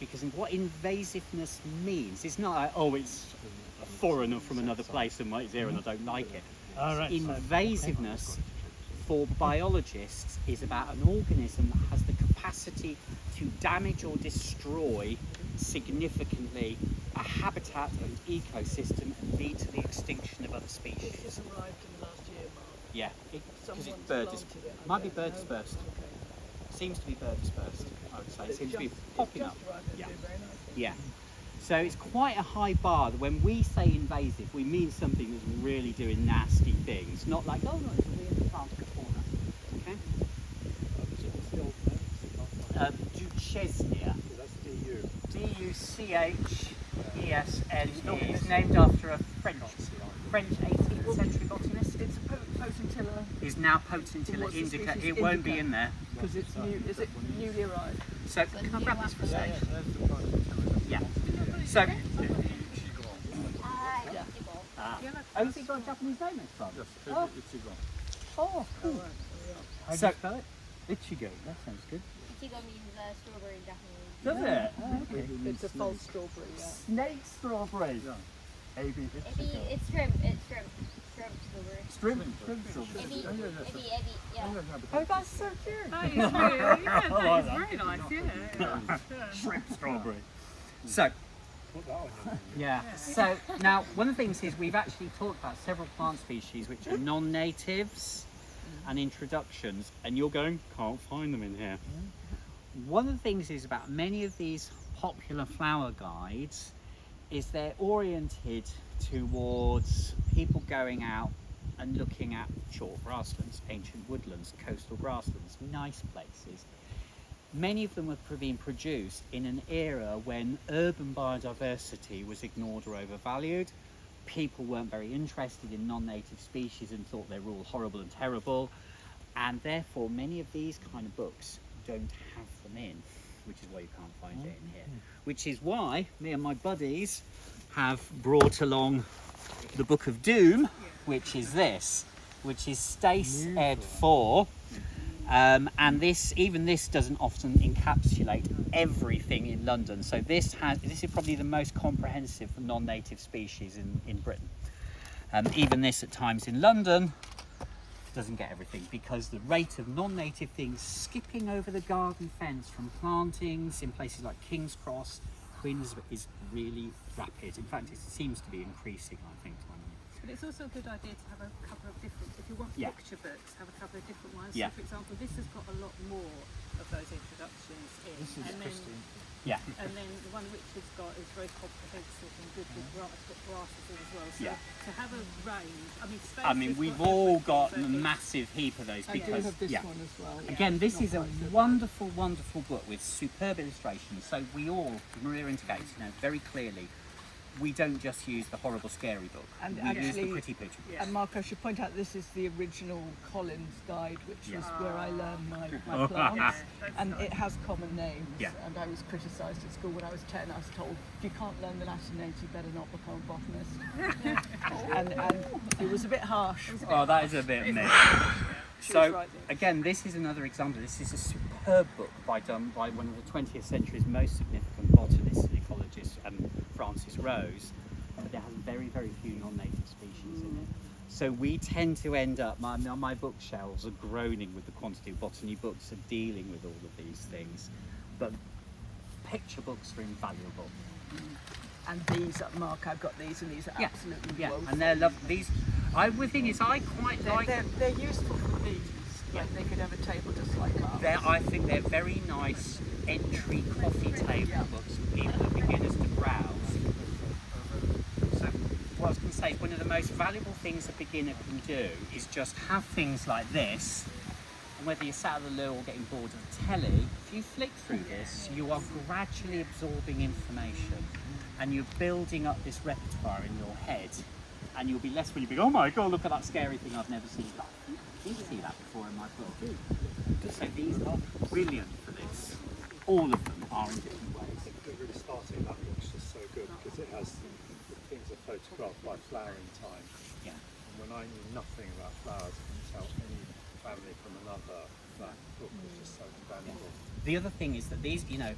Because what invasiveness means, it's not like, oh, it's a foreigner from another place and it's here and I don't like it. All right. Invasiveness for biologists is about an organism that has the capacity to damage or destroy significantly a habitat and ecosystem and lead to the extinction of other This species. has arrived in the last year, Mark. Yeah, because Someone's it's bird planted it, I might be don't bird know. dispersed. Okay. Seems to be bird dispersed, I would say. It It's seems to be just- popping it's up. just arrived, Yeah. it's very nice. Yeah. So it's quite a high bar. When we say invasive, we mean something that's really doing nasty things, not like, oh no, it's a weird plant fauna. Okay? Duchesnea. That's DU. Duchesne. It's named after a French 18th century botanist. It's a potentilla Is now potentilla What's the indica. species? It won't be Indica. in there. because it's new. Is it newly arrived? So can I grab this for a sec? There's the potentilla. Yeah. So. Yeah. Oh, has it got a Japanese name next time? Yes, Oh. Ichigo. Oh, cool. How do So- you spell it? Ichigo. That sounds good. Ichigo means strawberry in Japanese. Does it? Oh, okay. It's a false strawberry. Yeah. Snake strawberry. Yeah. Ebi. It's shrimp. It's shrimp. Shrimp strawberry. Shrimp strawberry. Ebi, yeah. Oh, that's so cute. That is really, yeah, I like that is very nice, yeah. Shrimp strawberry. So, Put that on your yeah. So now one of the things is we've actually talked about several plant species which are non-natives and introductions, and you're going, can't find them in here. One of the things is about many of these popular flower guides is they're oriented towards people going out and looking at short grasslands, ancient woodlands, coastal grasslands, nice places. Many of them were being produced in an era when urban biodiversity was ignored or overvalued. People weren't very interested in non-native species and thought they were all horrible and terrible. And therefore, many of these kind of books don't have them in, which is why you can't find it in here. Which is why me and my buddies have brought along the Book of Doom, which is this, which is Stace Ed 4. And this doesn't often encapsulate everything in London. So this is probably the most comprehensive for non-native species in Britain. Even this at times in London doesn't get everything because the rate of non-native things skipping over the garden fence from plantings in places like King's Cross, Queensbury is really rapid. In fact, it seems to be increasing, I think. But it's also a good idea to have a couple of different, if you want Yeah. picture books, have a couple of different ones. Yeah. So for example, this has got a lot more of those introductions in. This is and Christine. Yeah. And then the one which has got is very comprehensive and good with grass, it's got grasses in as well. So Yeah. to have a range, Space I mean, has we've got all everything, got but a it's- massive heap of those I do because, have this yeah. one as well. Again, this Not is a quite so bad. wonderful, wonderful book with superb illustrations. So we all, Maria and Gates, know very clearly, we don't just use the horrible, scary book. And we use the actually- pretty picture. Yeah. And Mark, I should point out this is the original Collins guide, which Yeah. was where I learned my Oh, plants. Yeah, that's And nice. it has common names. Yeah. And I was criticised at school when I was 10. I was told, if you can't learn the Latin names, you better not become a botanist. and it was a bit harsh. Oh, that is a bit mixed. She So was right there. again, this is another example. This is a superb book done by one of the 20th century's most significant botanists and ecologists, Francis Rose. But it has very, very few non-native species in it. So we tend to end up, my bookshelves are groaning with the quantity of botany books are dealing with all of these things. But picture books are invaluable. And these, Mark, I've got these, and these are Yeah, absolutely yeah, woeful. and they're lovely. These, the thing is, I quite like They're useful for these. Yeah. Like they could have a table just like that. I think they're very nice entry coffee table books for people that are beginners to browse. So what I was going to say is one of the most valuable things a beginner can do is just have things like this, and whether you're sat at the loo or getting bored of the telly, if you flick through this, you are gradually absorbing information and you're building up this repertoire in your head and you'll be less willing to be, oh my god, look at that scary thing I've never seen. You didn't see that before in my book. So these are brilliant for this. All of them are in different ways. I think the really starting that looks just so good because it has the things are photographed by flowering time. Yeah. And when I knew nothing about flowers, I couldn't tell any family from another. That book was just so valuable. The other thing is that these, you know,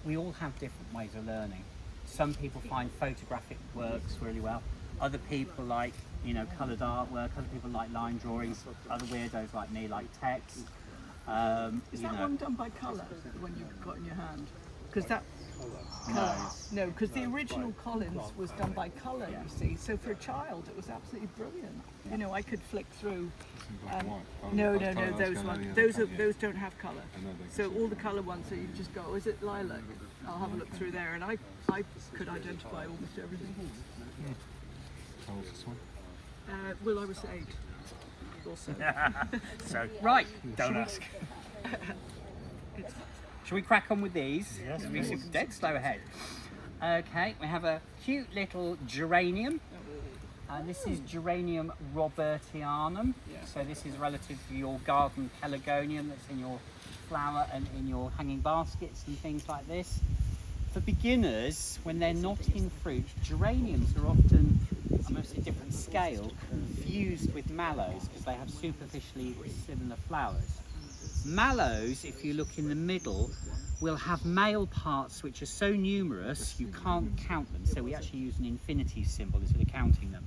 we all have different ways of learning. Some people find photographic works really well. Other people like, you know, coloured artwork. Other people like line drawings. Other weirdos like me like text. Is you that know. one done by colour, the one you've got in your hand? Because that, No. because the original Collins was done by colour, you see. So for a child, it was absolutely brilliant. You know, I could flick through. No, those don't have colour. So all the colour ones, so you just go, oh, is it lilac? I'll have a look through there, and I could identify almost everything. How was this one? Well, I was 8. Also. So, right, don't ask. Shall we crack on with these? Yes, We're please. dead slow ahead. Okay, we have a cute little geranium. This is Geranium Robertianum. So this is relative to your garden pelargonium that's in your flower and in your hanging baskets and things like this. For beginners, when they're not in fruit, geraniums are often, I must say different scale, confused with mallows because they have superficially similar flowers. Mallows, if you look in the middle, will have male parts which are so numerous you can't count them. So we actually use an infinity symbol instead of counting them.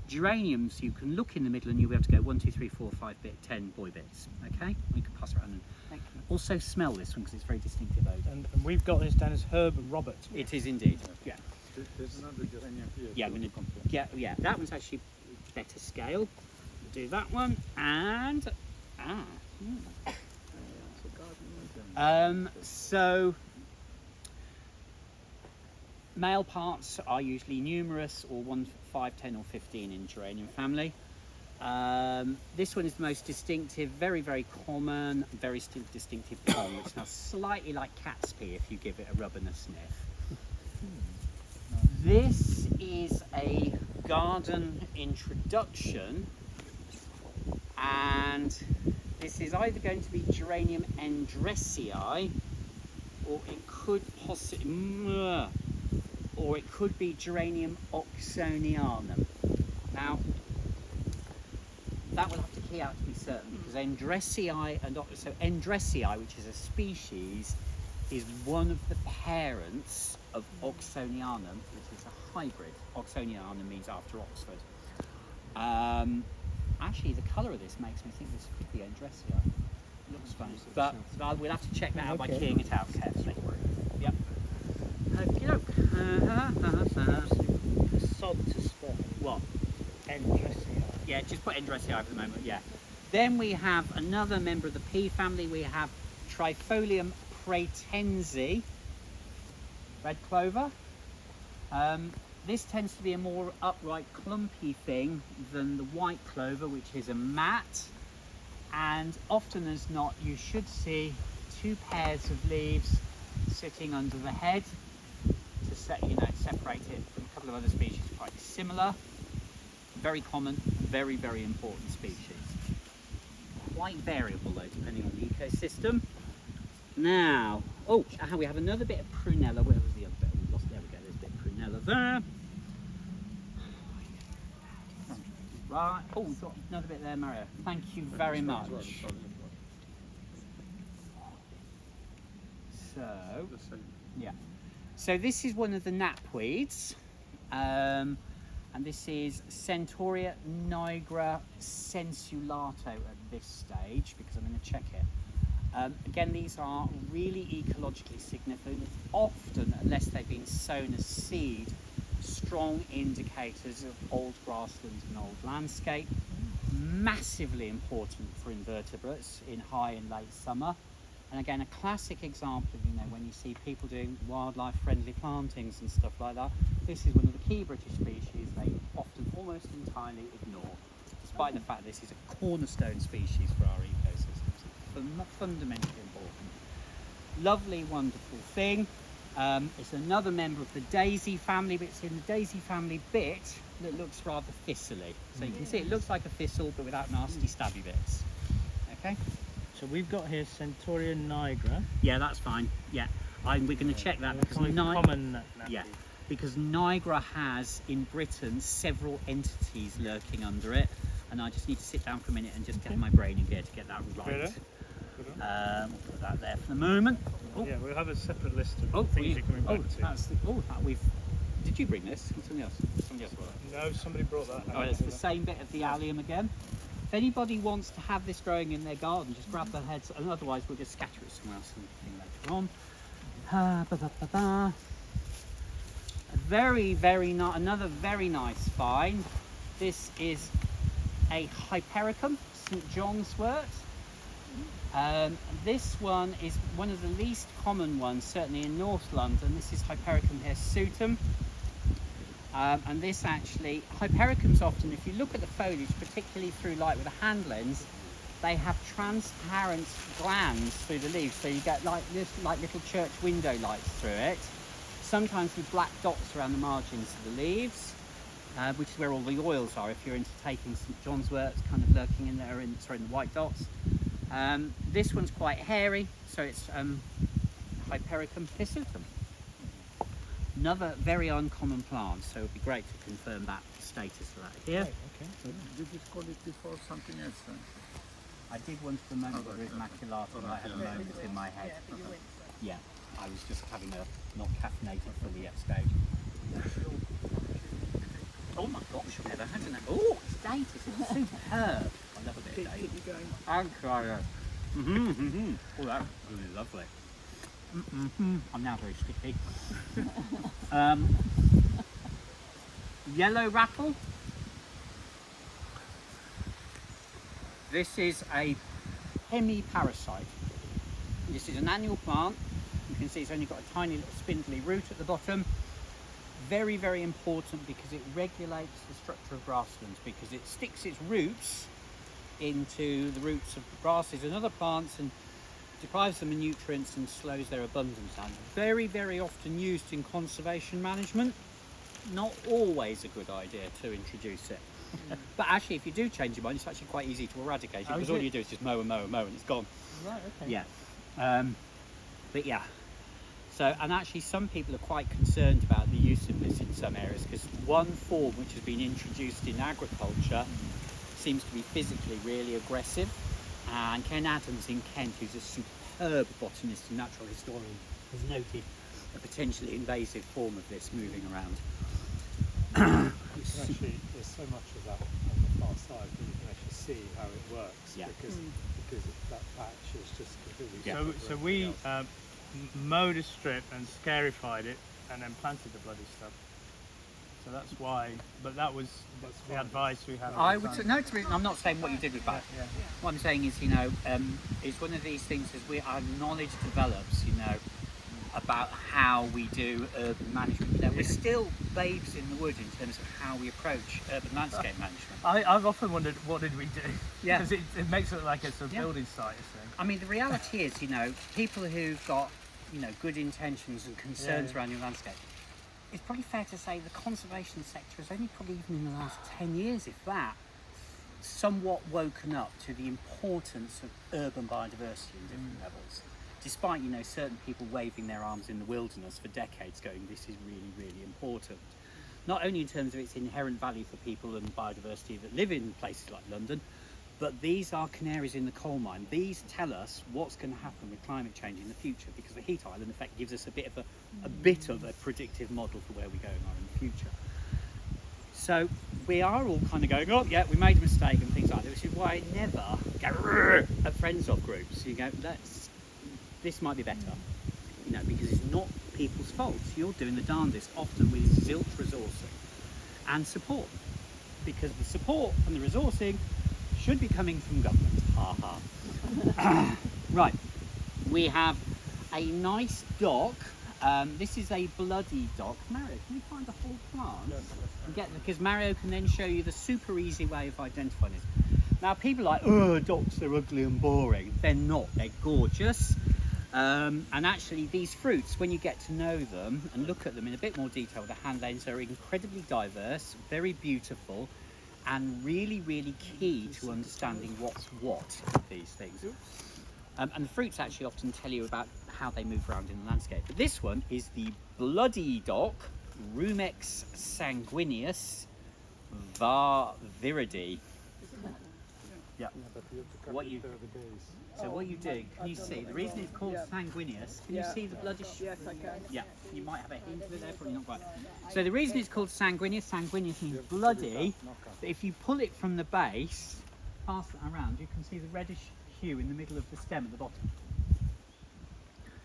Geraniums, you can look in the middle and you'll be able to go 1, 2, 3, 4, 5 bit, 10 boy bits. Okay, we can pass around and also smell this one because it's very distinctive odour. And we've got this down as Herb Robert. It is indeed. Yeah. There's another geranium here. Yeah, I'm gonna, yeah. That one's actually better scale. Do that one and so male parts are usually numerous, or 1, 5, 10 or 15 in geranium family. This one is the most distinctive, very, very common, very distinctive pong, which smells slightly like cat's pee if you give it a rub and a sniff. This is a garden introduction, and this is either going to be Geranium Endressii, or it could possibly, or it could be Geranium Oxonianum. Now, that will have to key out to be certain, because Endressii and so Endressii, which is a species, is one of the parents of Oxonianum, which is a hybrid. Oxonianum means after Oxford. Actually, the colour of this makes me think this could be Endressii. Looks funny, but we'll have to check that out by keying it out carefully. Yep. Sod to spell. What? Endressii. Yeah, just put Endressii for the moment, yeah. Then we have another member of the pea family. We have Trifolium pratensi, red clover. This tends to be a more upright, clumpy thing than the white clover, which is a mat. And often as not, you should see 2 pairs of leaves sitting under the head to separate it from a couple of other species quite similar. Very common, very, very important species. Quite variable though, depending on the ecosystem. Now, we have another bit of prunella. Where was the other bit? We lost. There we go. There's a bit of prunella there. Right. Oh, we've got another bit there, Mario. Thank you very much. So, yeah. So this is one of the knapweeds, and this is Centaurea nigra sensulata at this stage, because I'm going to check it. Again, these are really ecologically significant, often, unless they've been sown as seed, strong indicators of old grassland and old landscape. Massively important for invertebrates in high and late summer. And again, a classic example of, when you see people doing wildlife friendly plantings and stuff like that, this is one of the key British species they often almost entirely ignore, despite the fact this is a cornerstone species for our ecosystems. Fundamentally important. Lovely, wonderful thing. It's another member of the daisy family, but it's in the daisy family bit that looks rather thistly. So you can see it looks like a thistle, but without nasty stabby bits. Okay? So we've got here Centurion nigra. Yeah, that's fine. Yeah, we're going to check that because common. Yeah, because nigra has in Britain several entities lurking under it, and I just need to sit down for a minute and just get my brain in gear to get that right. We'll put that there for the moment. Oh. Yeah, we'll have a separate list of things you're coming back to. Did you bring this? Somebody else brought it. No, somebody brought that. Oh, it's the same bit of the allium again. If anybody wants to have this growing in their garden, just grab the heads, and otherwise we'll just scatter it somewhere else later on. Another very nice find. This is a Hypericum, St. John's wort. This one is one of the least common ones, certainly in North London. This is Hypericum hirsutum. And this actually, Hypericums often, if you look at the foliage, particularly through light with a hand lens, they have transparent glands through the leaves. So you get like little church window lights through it. Sometimes with black dots around the margins of the leaves, which is where all the oils are. If you're into taking St. John's wort, it's kind of lurking in there, in the white dots. This one's quite hairy, so it's Hypericum hirsutum. Another very uncommon plant, so it would be great to confirm that status of that here. Right, okay. So did you call it before something else then? I did one for the moment with maculatum, I had a moment in my head. Yeah, I was just having a not caffeinated fully yet stage. Oh my gosh, I've never had an. Oh, it's dated, it's superb. I love a bit of date. Keep you going. Oh, that's really lovely. I'm now very sticky. Yellow rattle. This is a hemiparasite. This is an annual plant. You can see it's only got a tiny little spindly root at the bottom. Very, very important because it regulates the structure of grasslands, because it sticks its roots into the roots of grasses and other plants and deprives them of nutrients and slows their abundance down. Very, very often used in conservation management. Not always a good idea to introduce it. But actually, if you do change your mind, it's actually quite easy to eradicate it, because all you do is just mow and mow and mow and it's gone. Right, okay. Yeah. But yeah. So, and actually some people are quite concerned about the use of this in some areas, because one form which has been introduced in agriculture seems to be physically really aggressive. And Ken Adams in Kent, who's a superb botanist and natural historian, has noted a potentially invasive form of this moving around. Actually, there's so much of that on the far side that you can actually see how it works, because that patch is just completely So we mowed a strip and scarified it and then planted the bloody stuff. So that's why, but that's the advice we had. I would say, no, I'm not saying what you did was bad. Yeah. What I'm saying is, it's one of these things as our knowledge develops, about how we do urban management. We're still babes in the wood in terms of how we approach urban landscape management. I've often wondered, what did we do? Yeah. Because it makes it look like it's a building site thing. I mean, the reality is, people who've got, good intentions and concerns around your landscape, it's probably fair to say the conservation sector has only probably even in the last 10 years, if that, somewhat woken up to the importance of urban biodiversity in different levels. Despite, certain people waving their arms in the wilderness for decades going, this is really, really important. Not only in terms of its inherent value for people and biodiversity that live in places like London, but these are canaries in the coal mine. These tell us what's going to happen with climate change in the future, because the heat island effect gives us a bit of a predictive model for where we're going on in the future. So we are all kind of going, oh yeah, we made a mistake and things like that, which is why I never go at friends of groups. You go, this might be better, because it's not people's fault. You're doing the darndest, often with zilch resourcing and support, because the support and the resourcing should be coming from government. Ha ha. Right, we have a nice dock. This is a bloody dock. Mario, can you find the whole plant? Because Mario can then show you the super easy way of identifying this. Now, people are like, oh, docks are ugly and boring. They're not. They're gorgeous. And actually these fruits, when you get to know them and look at them in a bit more detail with a hand lens, are incredibly diverse, very beautiful, and really, really key to understanding what's what of these things. And the fruits actually often tell you about how they move around in the landscape. But this one is the bloody dock, Rumex sanguineus var viridi. Yeah. What you So what you do, can you see, the reason it's called sanguineus, can you see the bloody... Yes, I can. Yeah, you might have a hint of it there, probably not quite. So the reason it's called sanguineus means bloody, but if you pull it from the base, pass it around, you can see the reddish hue in the middle of the stem at the bottom.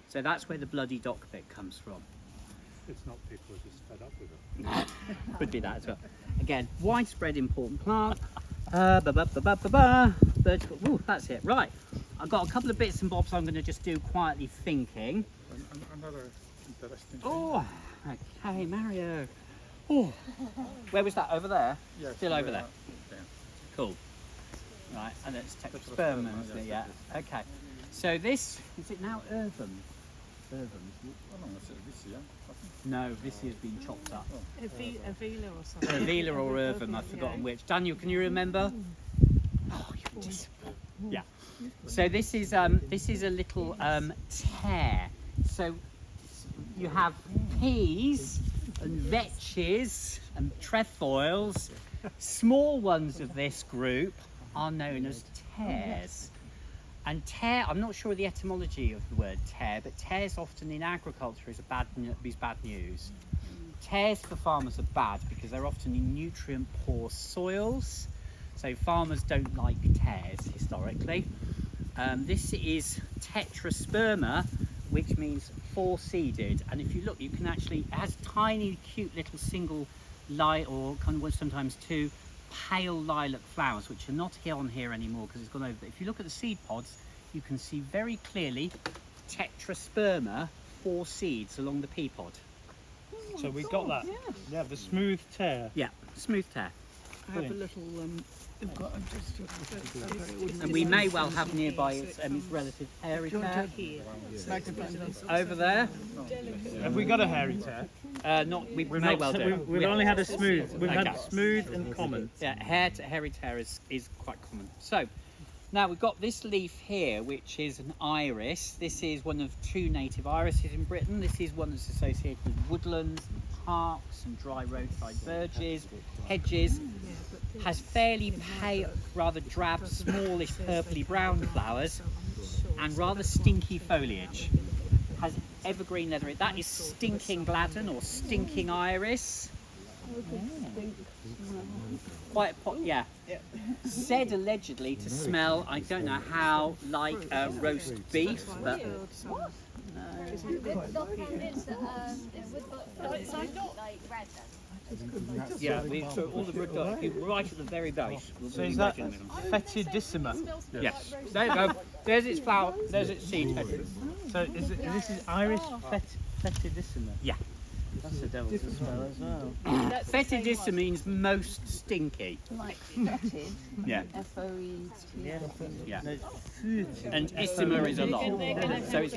So that's where the bloody dock bit comes from. It's not people are just fed up with it. Could be that as well. Again, widespread important plant. Ooh, that's it. Right, I've got a couple of bits and bobs I'm going to just do quietly thinking. Another interesting thing. Oh, okay, Mario. Oh, where was that? Over there? Yes, Still over there. Okay. Cool. Right, and it's Tetrasperma, isn't it? Yeah. Okay. So this, is it now earthen? Earthen. Oh, no, it's this, yeah. No, this has been chopped up. Avila or something. Avila or earthen, I've forgotten which. Daniel, can you remember? Oh, you just... Yeah. So this is a little tear. So you have peas and vetches and trefoils. Small ones of this group are known as tares. And tear, I'm not sure of the etymology of the word tear, but tares often in agriculture is bad news. Tares for farmers are bad because they're often in nutrient poor soils. So farmers don't like tares historically. This is Tetrasperma, which means four-seeded. And if you look, you can actually, it has tiny, cute little single or kind of sometimes two pale lilac flowers, which are not on here anymore because it's gone over. But if you look at the seed pods, you can see very clearly Tetrasperma, 4 seeds along the pea pod. So we got that. Yeah, the smooth tear. Yeah, smooth tear. I have a little, And we may well have nearby its relative hairy tear. Over there. Have we got a hairy tear? We may well do. We've only had a smooth. We've Okay. had smooth and common. Yeah, hairy tear is quite common. So now we've got this leaf here, which is an iris. This is one of 2 native irises in Britain. This is one that's associated with woodlands and parks and dry roadside verges, hedges. Has fairly pale, rather drab, smallish, purpley brown flowers and rather stinky foliage. Has evergreen leather. That is stinking gladden or stinking iris. Quite yeah. Said allegedly to smell, I don't know how, like roast beef, but yeah, so all the red dots, right at the very base. So is that Fetidissima? Yes. There you go. There's its flower. There's its seed head. So this is Irish Fetidissima? Yeah. That's a devil's smell as well. Fetidissima means most stinky. Like fetid. Yeah. F-O-E-T. Yeah. And issima is a lot. So it's